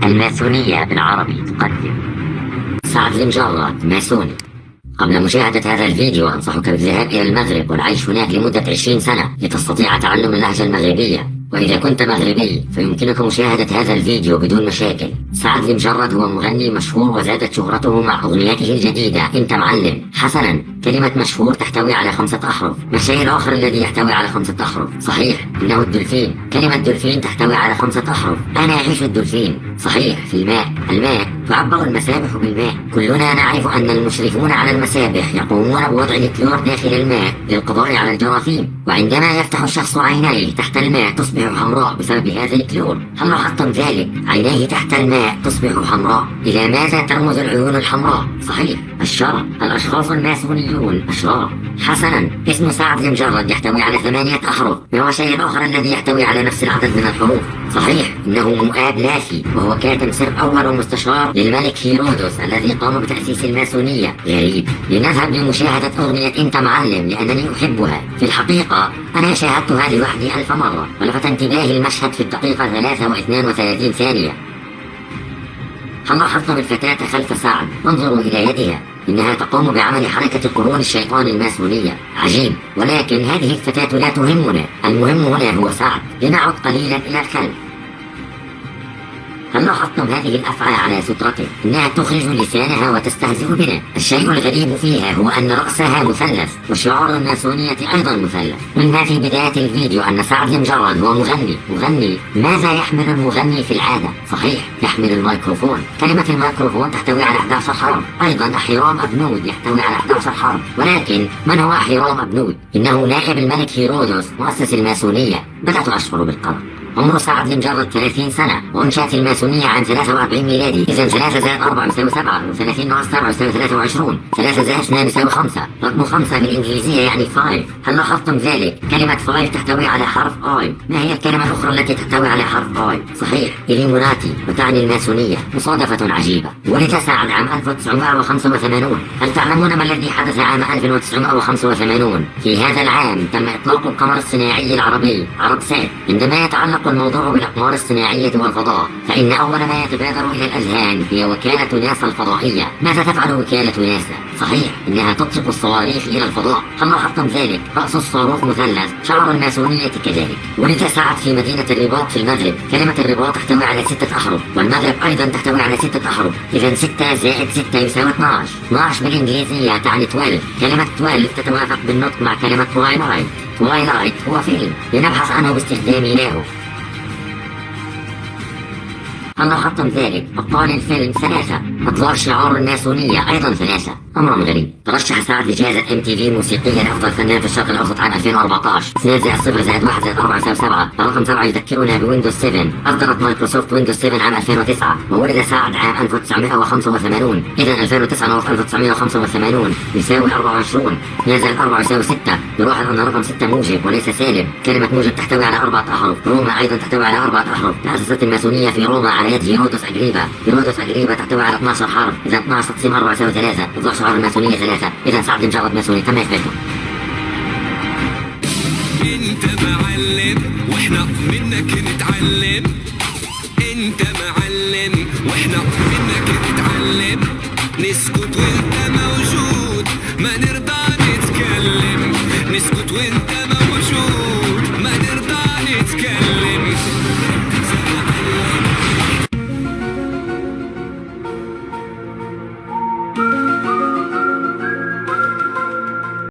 الماسونية بالعربي تقدم سعد المجرد ماسوني. قبل مشاهدة هذا الفيديو أنصحك بالذهاب إلى المغرب والعيش هناك لمدة 20 سنة لتستطيع تعلم اللهجة المغربية، وإذا كنت مغربي فيمكنك مشاهدة هذا الفيديو بدون مشاكل. سعد المجرد هو مغني مشهور وزادت شهرته مع أغنيته الجديدة أنت معلم. حسنا، كلمة مشهور تحتوي على 5 أحرف. ما الشيء الآخر الذي يحتوي على 5 أحرف؟ صحيح، إنه الدولفين. كلمة دولفين تحتوي على 5 أحرف. أنا أعيش الدولفين. صحيح، في الماء. الماء تعبر المسابح بالماء. كلنا نعرف أن المشرفون على المسابح يقومون بوضع الكلور داخل الماء للقضاء على الجراثيم، وعندما يفتح الشخص عينيه تحت الماء تصبح حمراء بسبب هذا الكلور. هل لاحظتم ذلك؟ عينيه تحت الماء تصبح حمراء. إلى ماذا ترمز العيون الحمراء؟ صحيح، الشر. الأشخاص الماسونيون أشرار. حسنا، اسم سعد المجرد يحتوي على 8 أحرف. ما هو الشيء الآخر الذي يحتوي على نفس العدد من الحروف؟ صحيح، إنه مؤاب لافي، وهو كاتب سر أول مستشار للملك هيرودوس الذي قام بتأسيس الماسونية. غريب. لنذهب لمشاهدة أغنية أنت معلم لأنني أحبها. في الحقيقة أنا شاهدتها لوحدي 1000 مرة، ولفت انتباهي المشهد في الدقيقة 3:32 ثانية. هل لاحظتم الفتاة خلف سعد؟ انظروا إلى يدها، إنها تقوم بعمل حركة قرون الشيطان الماسونية. عجيب، ولكن هذه الفتاة لا تهمنا. المهم هنا هو سعد. لنعد قليلا إلى الخلف. هل لاحظتم هذه الأفعى على سترته؟ إنها تخرج لسانها وتستهزئ بنا. الشيء الغريب فيها هو أن رأسها مثلث، وشعار الماسونية أيضا مثلث. قلنا في بداية الفيديو أن سعد المجرد هو مغني. ماذا يحمل المغني في العادة؟ صحيح، يحمل الميكروفون. كلمة الميكروفون تحتوي على 11 حرف. أيضا أحيرام أبنود يحتوي على 11 حرف. ولكن من هو أحيرام أبنود؟ إنه نائب الملك هيرودوس مؤسس الماسونية. بدأت أشعر بالقلق. عمر سعد المجرد 30 سنة، وأنشأت الماسونية عام 43 ميلادي. إذا 3 زائد 4 يساوي 7، و30 ناقص 7 يساوي 23، 3 زائد 2 يساوي 5. رقم 5 بالإنجليزية يعني 5. هل لاحظتم ذلك؟ كلمة 5 تحتوي على حرف آي. ما هي الكلمة الأخرى التي تحتوي على حرف آي؟ صحيح، إليموناتي، وتعني الماسونية. مصادفة عجيبة. ولد سعد عام 1985. هل تعلمون ما الذي حدث عام 1985؟ في هذا العام تم إطلاق القمر الصناعي العربي عربسات. عندما يتعلق الموضوع بالأقمار الصناعية والفضاء فإن أول ما يتبادر إلى الأذهان هي وكالة ناسا الفضائية. ماذا تفعل وكالة ناسا؟ صحيح، إنها تطلق الصواريخ إلى الفضاء. هل لاحظتم ذلك؟ رأس الصاروخ مثلث، شعار الماسونية كذلك. ولد سعد في مدينة الرباط في المغرب. كلمة الرباط تحتوي على 6 أحرف، والمغرب أيضا تحتوي على 6 أحرف. إذا 6 زائد 6 يساوي 12. 12 بالإنجليزية تعني 12. كلمة 12 تتوافق بالنطق مع كلمة تويلايت. تويلايت هو فيلم لنبحث عنه باستخدام له. هل لاحظتم ذلك؟ أبطال الفيلم 3. أطلال شعار الماسونية أيضا 3. أمر غريب. ترشح سعد لجائزة MTV موسيقيا لأفضل فنان في الشرق الأوسط عام 2014. 2 زائد 0 زائد 1 زائد 4 يساوي 7. الرقم 7 يذكرنا بويندوز 7. أصدرت مايكروسوفت ويندوز 7 عام 2009. وولد سعد عام 1985. إذا 2009 ناقص 1985 يساوي 24. 2 زائد 4 يساوي 6. نلاحظ أن رقم 6 موجب وليس سالب. كلمة موجب تحتوي على 4 أحرف. روما أيضا تحتوي على 4 أحرف. تأسست الماسونية في روما على يد هيرودوس أجريبا. هيرودوس أجريبا تحتوي على 12 حرف. إذا 12 تقسيم 4 يساوي 3. يطلع شعار الماسونية 3. إذا سعد المجرد ماسوني. تم إثباته. انت معلم واحنا منك نتعلم. انت معلم واحنا منك